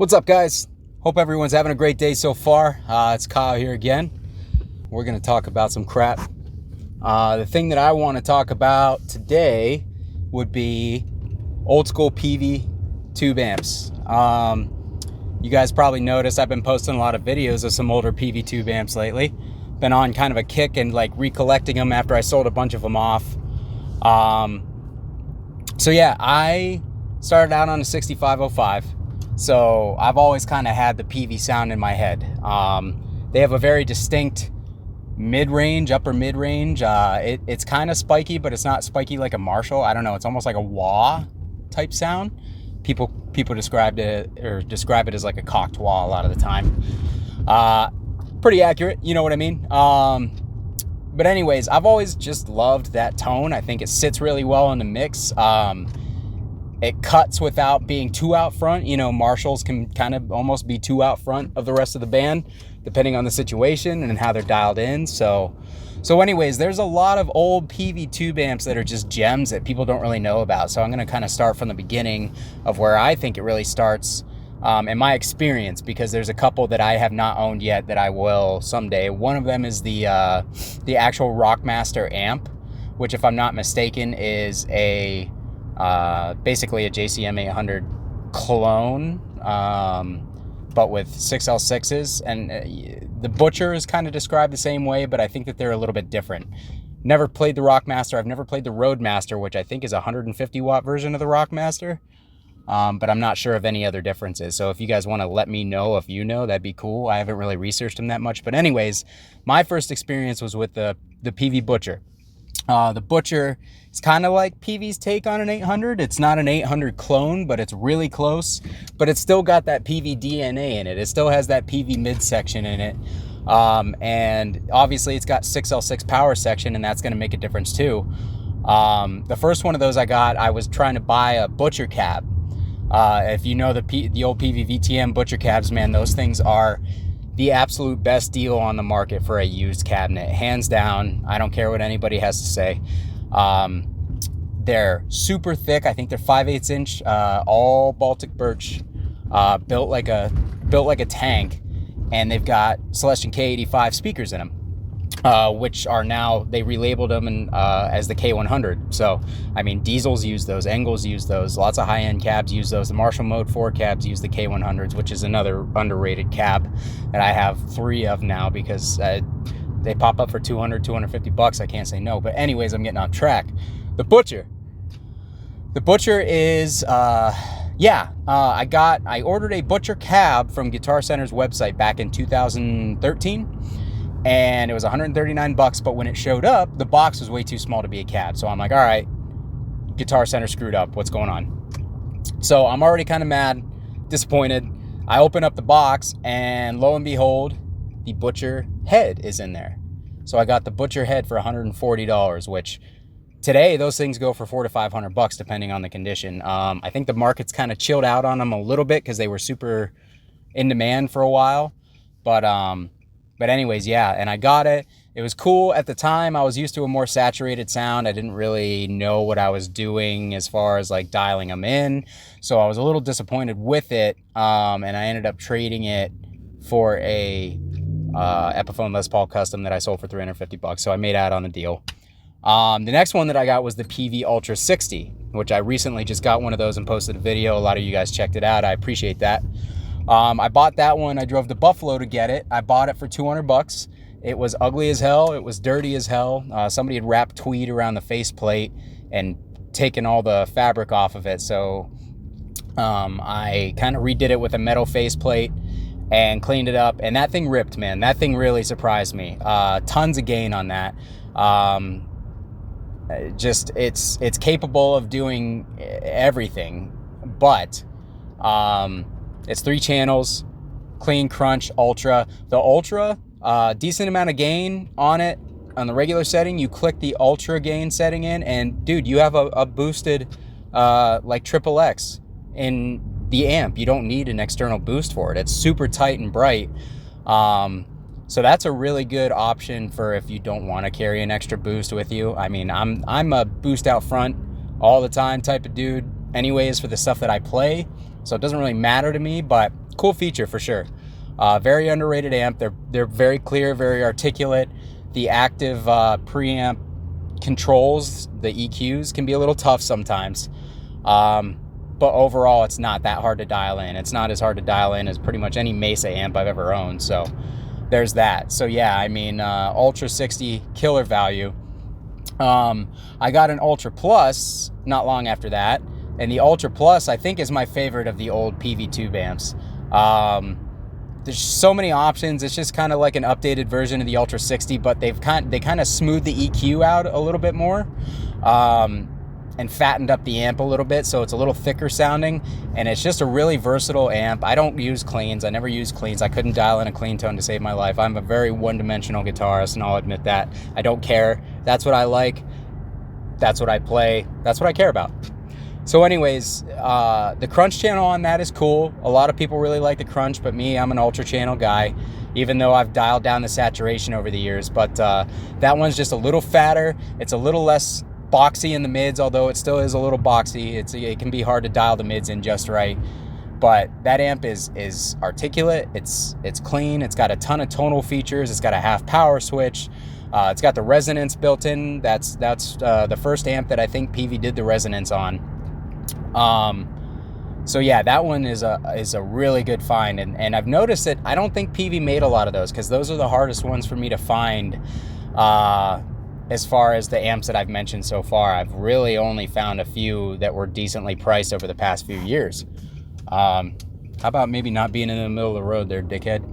What's up, guys? Hope everyone's having a great day so far. It's Kyle here again. We're going to talk about some crap. The thing that I want to talk about today would be old school Peavey tube amps. You guys probably noticed I've been posting a lot of videos of some older Peavey tube amps lately. Been on kind of a kick and like recollecting them after I sold a bunch of them off. So yeah, I started out on a 6505. So I've always kind of had the Peavey sound in my head. They have a very distinct mid-range, upper mid-range. It's kind of spiky, but it's not spiky like a Marshall. I don't know. It's almost like a wah type sound. People describe it as like a cocked wah a lot of the time. Pretty accurate, you know what I mean? But anyways, I've always just loved that tone. I think it sits really well in the mix. It cuts without being too out front. You know, Marshalls can kind of almost be too out front of the rest of the band, depending on the situation and how they're dialed in. So anyways, there's a lot of old Peavey tube amps that are just gems that people don't really know about. So I'm going to kind of start from the beginning of where I think it really starts in my experience, because there's a couple that I have not owned yet that I will someday. One of them is the actual Rockmaster amp, which, if I'm not mistaken, is basically a JCM 800 clone, but with 6L6s, and the Butcher is kind of described the same way, but I think that they're a little bit different. Never played the Rockmaster. I've never played the Roadmaster, which I think is a 150 watt version of the Rockmaster, but I'm not sure of any other differences. So if you guys want to let me know if you know, that'd be cool. I haven't really researched them that much, but anyways, my first experience was with the Peavey Butcher. The Butcher is kind of like Peavey's take on an 800. It's not an 800 clone, but it's really close. But it's still got that Peavey DNA in it. It still has that Peavey midsection in it. And obviously it's got 6L6 power section, and that's going to make a difference too. The first one of those I was trying to buy a Butcher cab. If you know the old Peavey VTM Butcher cabs, man, those things are the absolute best deal on the market for a used cabinet, hands down. I don't care what anybody has to say. They're super thick. I think they're 5/8 inch, all Baltic birch, built like a tank, and they've got Celestion K85 speakers in them, which are now, they relabeled them as the K100. So I mean, Diesels use those, Engels use those, lots of high-end cabs use those. The Marshall Mode 4 cabs use the K100s, which is another underrated cab that I have 3 of now, because they pop up for $200-250. I can't say no. But anyways, I'm getting off track. The Butcher is I ordered a Butcher cab from Guitar Center's website back in 2013, and it was $139. But when it showed up, the box was way too small to be a cab. So I'm like, all right, Guitar Center screwed up. What's going on? So I'm already kind of mad, disappointed. I open up the box, and lo and behold, the Butcher head is in there. So I got the Butcher head for $140, which today those things go for $400 to $500 depending on the condition. I think the market's kind of chilled out on them a little bit because they were super in demand for a while. But anyways, yeah, and I got it. It was cool at the time. I was used to a more saturated sound. I didn't really know what I was doing as far as like dialing them in. So I was a little disappointed with it. And I ended up trading it for a Epiphone Les Paul Custom that I sold for $350. So I made out on the deal. The next one that I got was the Peavey Ultra 60, which I recently just got one of those and posted a video. A lot of you guys checked it out. I appreciate that. I bought that one. I drove to Buffalo to get it. I bought it for $200. It was ugly as hell. It was dirty as hell. Somebody had wrapped tweed around the faceplate and taken all the fabric off of it. So I kind of redid it with a metal faceplate and cleaned it up. And that thing ripped, man. That thing really surprised me. Tons of gain on that. It's capable of doing everything, but it's 3 channels, clean, crunch, ultra. The ultra, decent amount of gain on it. On the regular setting, you click the ultra gain setting in, and dude, you have a boosted like XXX in the amp. You don't need an external boost for it. It's super tight and bright. So that's a really good option for if you don't want to carry an extra boost with you. I mean, I'm a boost out front all the time type of dude anyways for the stuff that I play. So it doesn't really matter to me, but Cool feature for sure. Very underrated amp. They're very clear, very articulate. The active preamp controls, the EQs, can be a little tough sometimes. But overall, it's not that hard to dial in. It's not as hard to dial in as pretty much any Mesa amp I've ever owned. So there's that. So yeah, I mean, Ultra 60, killer value. I got an Ultra Plus not long after that. And the Ultra Plus, I think, is my favorite of the old Peavey tube amps. There's so many options. It's just kind of like an updated version of the Ultra 60, but they kind of smoothed the EQ out a little bit more. And fattened up the amp a little bit, so it's a little thicker sounding, and it's just a really versatile amp. I don't use cleans. I never use cleans. I couldn't dial in a clean tone to save my life. I'm a very one-dimensional guitarist, and I'll admit that. I don't care. That's what I like. That's what I play. That's what I care about. So anyways, the crunch channel on that is cool. A lot of people really like the crunch, but me, I'm an ultra channel guy, even though I've dialed down the saturation over the years. But that one's just a little fatter. It's a little less boxy in the mids, although it still is a little boxy. It can be hard to dial the mids in just right, but that amp is articulate. It's clean. It's got a ton of tonal features. It's got a half power switch. It's got the resonance built in. That's the first amp that I think Peavey did the resonance on. So yeah, that one is a really good find, and I've noticed that I don't think Peavey made a lot of those, because those are the hardest ones for me to find. As far as the amps that I've mentioned so far, I've really only found a few that were decently priced over the past few years. How about maybe not being in the middle of the road there, dickhead?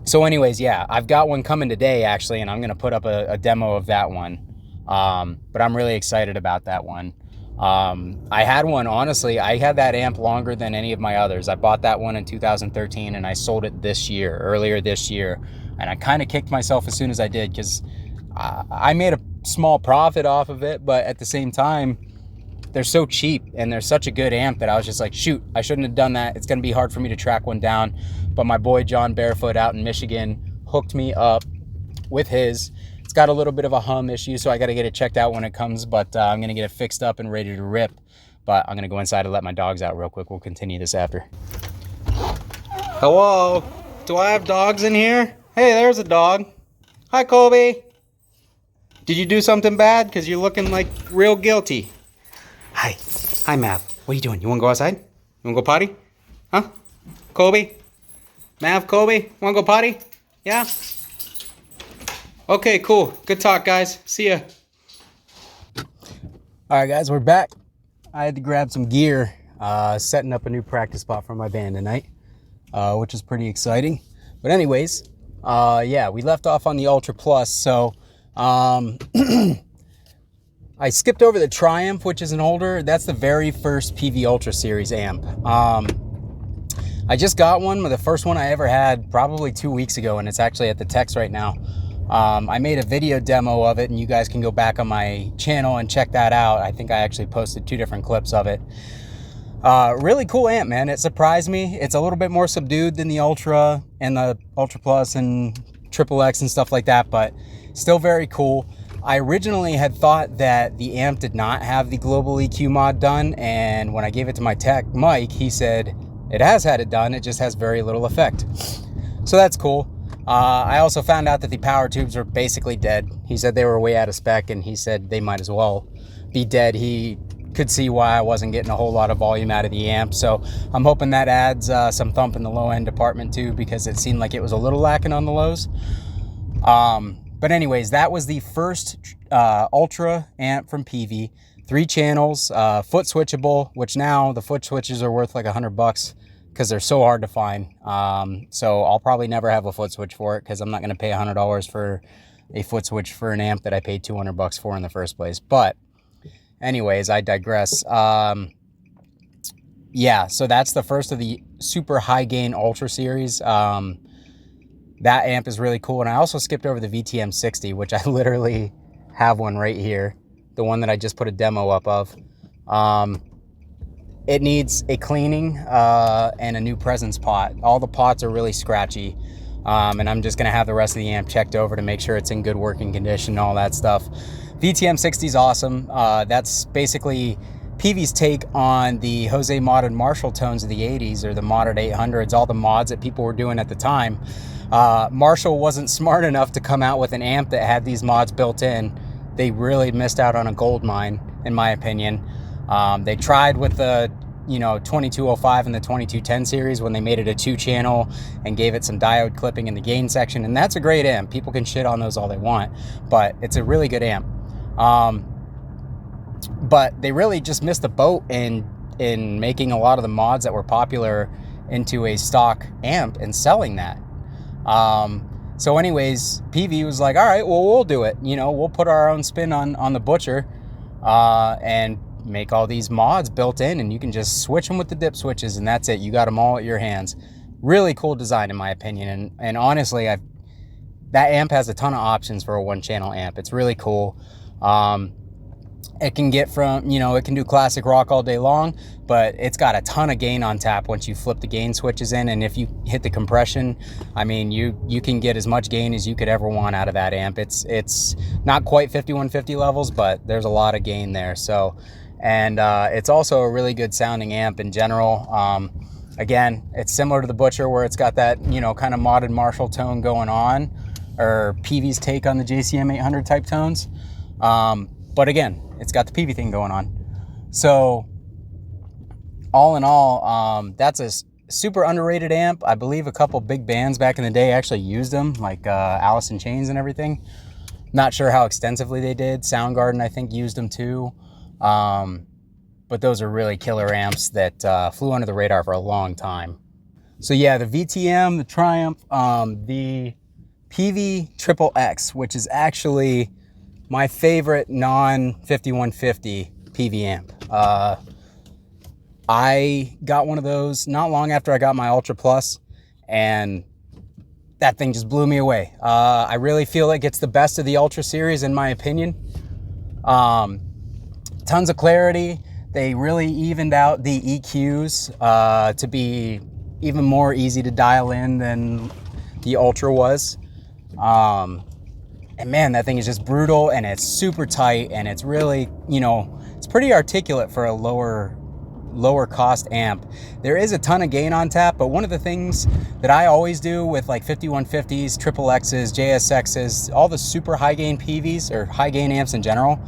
So anyways, yeah, I've got one coming today, actually, and I'm going to put up a demo of that one. But I'm really excited about that one. I had one, honestly, I had that amp longer than any of my others. I bought that one in 2013, and I sold it earlier this year. And I kind of kicked myself as soon as I did, because I made a small profit off of it, but at the same time, they're so cheap and they're such a good amp that I was just like, shoot, I shouldn't have done that. It's going to be hard for me to track one down. But my boy John Barefoot out in Michigan hooked me up with his. It's got a little bit of a hum issue, so I got to get it checked out when it comes, but I'm going to get it fixed up and ready to rip. But I'm going to go inside and let my dogs out real quick. We'll continue this after. Hello? Do I have dogs in here? Hey, there's a dog. Hi, Colby. Did you do something bad? Because you're looking like real guilty. Hi. Hi, Mav. What are you doing? You want to go outside? You want to go potty? Huh? Colby? Mav, Colby? Want to go potty? Yeah? Okay, cool. Good talk, guys. See ya. All right, guys, we're back. I had to grab some gear, setting up a new practice spot for my band tonight, which is pretty exciting. But anyways, yeah, we left off on the Ultra Plus. So I skipped over the Triumph, which is an older, that's the very first Peavey Ultra Series amp. I just got one, the first one I ever had probably 2 weeks ago, and it's actually at the Techs right now. I made a video demo of it, and you guys can go back on my channel and check that out. I think I actually posted 2 different clips of it. Really cool amp, man. It surprised me. It's a little bit more subdued than the Ultra and the Ultra Plus and XXX and stuff like that, but still very cool. I originally had thought that the amp did not have the global EQ mod done, and when I gave it to my tech, Mike, he said it has had it done, it just has very little effect. So that's cool. I also found out that the power tubes were basically dead. He said they were way out of spec, and he said they might as well be dead. He could see why I wasn't getting a whole lot of volume out of the amp, so I'm hoping that adds some thump in the low end department too, because it seemed like it was a little lacking on the lows. But anyways, that was the first Ultra amp from Peavey. 3 channels, foot switchable, which now the foot switches are worth like $100 because they're so hard to find. So I'll probably never have a foot switch for it, because I'm not going to pay $100 for a foot switch for an amp that I paid $200 for in the first place. But anyways, I digress. Yeah, so that's the first of the super high gain Ultra series. That amp is really cool. And I also skipped over the VTM 60, which I literally have one right here. The one that I just put a demo up of. It needs a cleaning and a new presence pot. All the pots are really scratchy. And I'm just going to have the rest of the amp checked over to make sure it's in good working condition and all that stuff. VTM 60 is awesome. That's basically Peavey's take on the Jose modded Marshall tones of the 80s, or the modded 800s, all the mods that people were doing at the time. Marshall wasn't smart enough to come out with an amp that had these mods built in. They really missed out on a gold mine, in my opinion. They tried with the 2205 and the 2210 series when they made it a 2-channel and gave it some diode clipping in the gain section, and that's a great amp. People can shit on those all they want, but it's a really good amp. But they really just missed the boat in making a lot of the mods that were popular into a stock amp and selling that. So anyways, Peavey was like, all right, well, we'll do it. We'll put our own spin on the Butcher, and make all these mods built in, and you can just switch them with the dip switches, and that's it. You got them all at your hands. Really cool design, in my opinion. And honestly, that amp has a ton of options for a 1-channel amp. It's really cool. It can get from, it can do classic rock all day long, but it's got a ton of gain on tap once you flip the gain switches in. And if you hit the compression, I mean, you can get as much gain as you could ever want out of that amp. It's not quite 5150 levels, but there's a lot of gain there. So, and it's also a really good sounding amp in general. Again, it's similar to the Butcher, where it's got that, kind of modded Marshall tone going on, or Peavey's take on the JCM 800 type tones. But again, it's got the Peavey thing going on. So all in all, that's a super underrated amp. I believe a couple big bands back in the day actually used them, like Alice in Chains and everything. Not sure how extensively they did. Soundgarden, I think, used them too. But those are really killer amps that flew under the radar for a long time. So yeah, the VTM, the Triumph, the Peavey XXX, which is actually my favorite non-5150 Peavey amp. I got one of those not long after I got my Ultra Plus, and that thing just blew me away. I really feel like it's the best of the Ultra series, in my opinion. Tons of clarity. They really evened out the EQs to be even more easy to dial in than the Ultra was. And man, that thing is just brutal, and it's super tight, and it's really, it's pretty articulate for a lower cost amp. There is a ton of gain on tap, but one of the things that I always do with like 5150s, XXXs, JSXs, all the super high gain Peaveys, or high gain amps in general,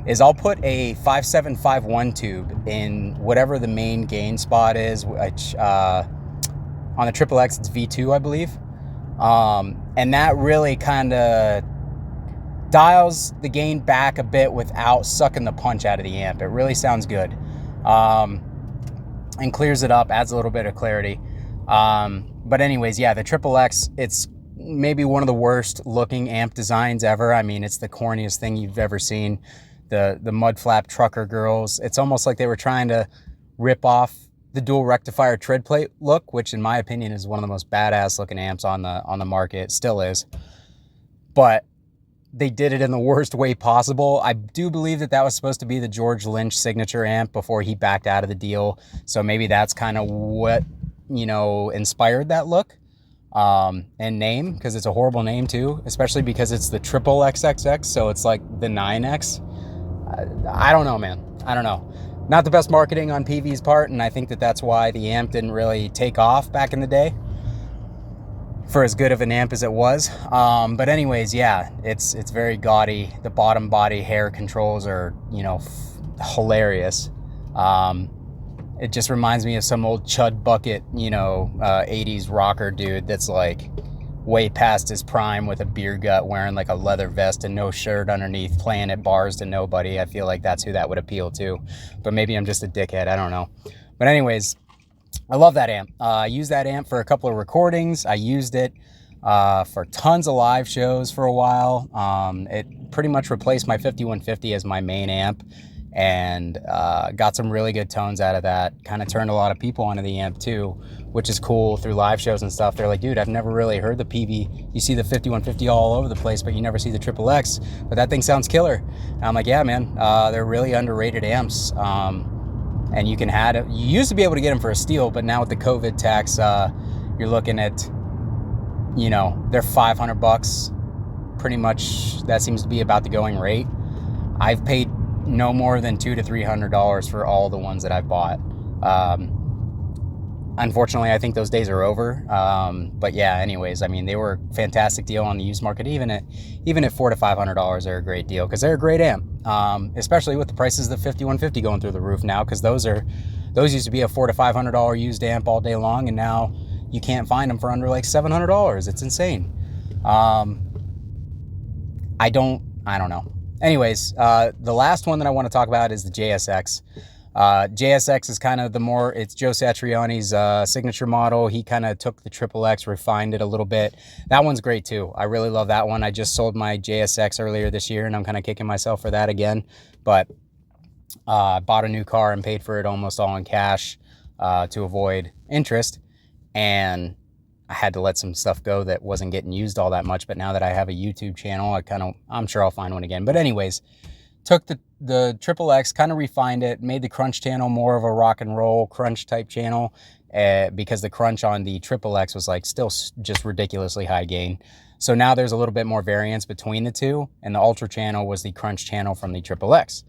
is I'll put a 5751 tube in whatever the main gain spot is, which on the XXX it's V2, I believe. And that really kind of dials the gain back a bit without sucking the punch out of the amp. It really sounds good. And clears it up, adds a little bit of clarity. But anyways, yeah, the XXX, it's maybe one of the worst looking amp designs ever. I mean, it's the corniest thing you've ever seen. The mud flap trucker girls. It's almost like they were trying to rip off the dual rectifier tread plate look, which in my opinion is one of the most badass looking amps on the market. It still is. But they did it in the worst way possible. I do believe that was supposed to be the George Lynch signature amp before he backed out of the deal. So maybe that's kind of what, inspired that look and name, because it's a horrible name too, especially because it's the triple XXX. So it's like the 9X. I don't know, man. I don't know. Not the best marketing on Peavey's part, and I think that's why the amp didn't really take off back in the day, for as good of an amp as it was. But anyways, yeah, it's very gaudy. The bottom body hair controls are, hilarious. It just reminds me of some old Chud Bucket, 80s rocker dude that's like way past his prime with a beer gut, wearing like a leather vest and no shirt underneath, playing at bars to nobody. I feel like that's who that would appeal to, but maybe I'm just a dickhead. I don't know. But anyways, I love that amp. I used that amp for a couple of recordings. I used it for tons of live shows for a while. It pretty much replaced my 5150 as my main amp, and got some really good tones out of that. Kind of turned a lot of people onto the amp too, which is cool through live shows and stuff. They're like, dude, I've never really heard the Peavey. You see the 5150 all over the place, but you never see the XXX, but that thing sounds killer. And I'm like, yeah, man, they're really underrated amps. And you can you used to be able to get them for a steal, but now with the COVID tax, you're looking at, they're $500. Pretty much that seems to be about the going rate. I've paid no more than $200 to $300 for all the ones that I've bought. Unfortunately, I think those days are over. But yeah, anyways, I mean, they were a fantastic deal on the used market. Even at $400 to $500, they're a great deal because they're a great amp. Especially with the prices of the 5150 going through the roof now, because those used to be a $400 to $500 used amp all day long, and now you can't find them for under like $700. It's insane. I don't know. Anyways, the last one that I want to talk about is the JSX. JSX is kind of it's Joe Satriani's signature model. He kind of took the XXX, refined it a little bit. That one's great too. I really love that one. I just sold my JSX earlier this year, and I'm kind of kicking myself for that again. But bought a new car and paid for it almost all in cash to avoid interest. And I had to let some stuff go that wasn't getting used all that much. But now that I have a YouTube channel, I'm sure I'll find one again. But anyways, took the XXX, kind of refined it, made the crunch channel more of a rock and roll crunch type channel, because the crunch on the XXX was like still just ridiculously high gain. So now there's a little bit more variance between the two, and the ultra channel was the crunch channel from the XXX.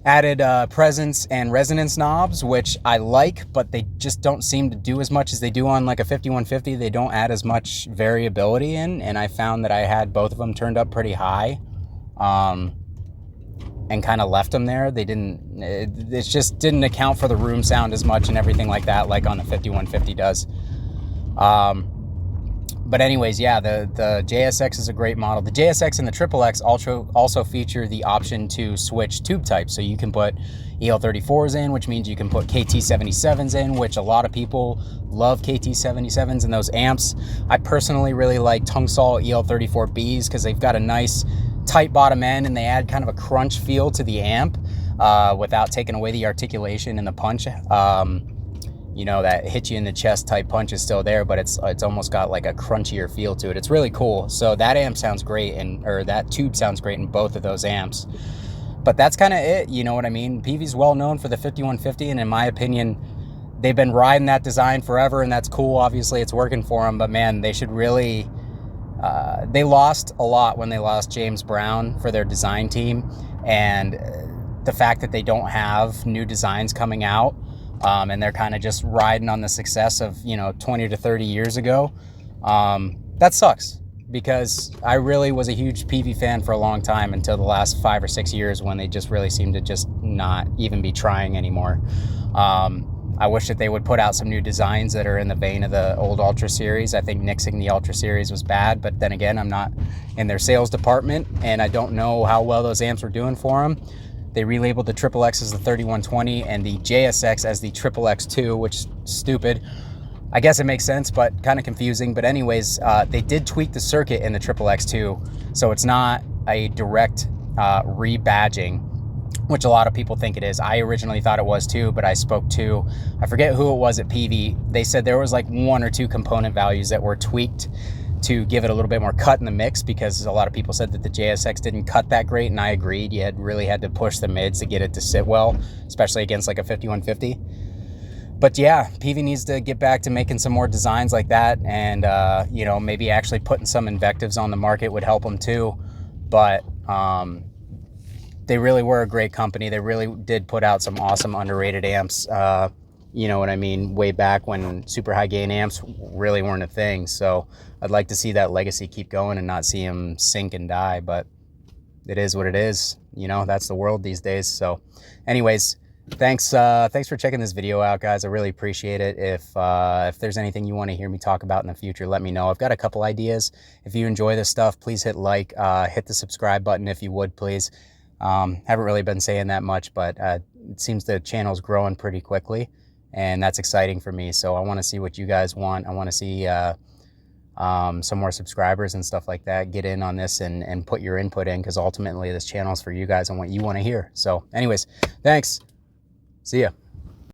Added presence and resonance knobs, which I like, but they just don't seem to do as much as they do on like a 5150. They don't add as much variability in, and I found that I had both of them turned up pretty high, and kind of left them there. It just didn't account for the room sound as much and everything like that, like on the 5150 does. But anyways, yeah, the JSX is a great model. The JSX and the XXX also feature the option to switch tube types. So you can put EL34s in, which means you can put KT77s in, which a lot of people love KT77s and those amps. I personally really like Tungsol EL34Bs because they've got a nice tight bottom end, and they add kind of a crunch feel to the amp without taking away the articulation and the punch. You know, that hit you in the chest type punch is still there, but it's almost got like a crunchier feel to it. It's really cool. So that amp sounds great, or that tube sounds great in both of those amps. But that's kind of it, you know what I mean? Peavey's well known for the 5150, and in my opinion, they've been riding that design forever, and that's cool. Obviously, it's working for them, but man, they should really... they lost a lot when they lost James Brown for their design team, and the fact that they don't have new designs coming out, and they're kind of just riding on the success of, 20 to 30 years ago. That sucks, because I really was a huge Peavey fan for a long time until the last 5 or 6 years, when they just really seemed to just not even be trying anymore. I wish that they would put out some new designs that are in the vein of the old Ultra series. I think nixing the Ultra series was bad, but then again, I'm not in their sales department, and I don't know how well those amps were doing for them. They relabeled the XXX as the 3120 and the JSX as the XXX2, which is stupid. I guess it makes sense, but kind of confusing. But anyways, they did tweak the circuit in the XXX2, so it's not a direct rebadging, which a lot of people think it is. I originally thought it was too, but I spoke to, I forget who it was at Peavey. They said there was like 1 or 2 component values that were tweaked to give it a little bit more cut in the mix, because a lot of people said that the JSX didn't cut that great, and I agreed. You really had to push the mids to get it to sit well, especially against like a 5150. But yeah, Peavey needs to get back to making some more designs like that, and maybe actually putting some invectives on the market would help them too. But they really were a great company. They really did put out some awesome underrated amps, you know what I mean, way back when super high gain amps really weren't a thing. So I'd like to see that legacy keep going and not see them sink and die, but it is what it is. That's the world these days. So anyways, thanks for checking this video out, guys. I really appreciate it. If there's anything you want to hear me talk about in the future, let me know. I've got a couple ideas. If you enjoy this stuff, please hit like, hit the subscribe button if you would, please. Haven't really been saying that much, but it seems the channel's growing pretty quickly, and that's exciting for me. So I want to see what you guys want. I want to see some more subscribers and stuff like that. Get in on this and put your input in, because ultimately this channel's for you guys and what you want to hear. So anyways, thanks. See ya.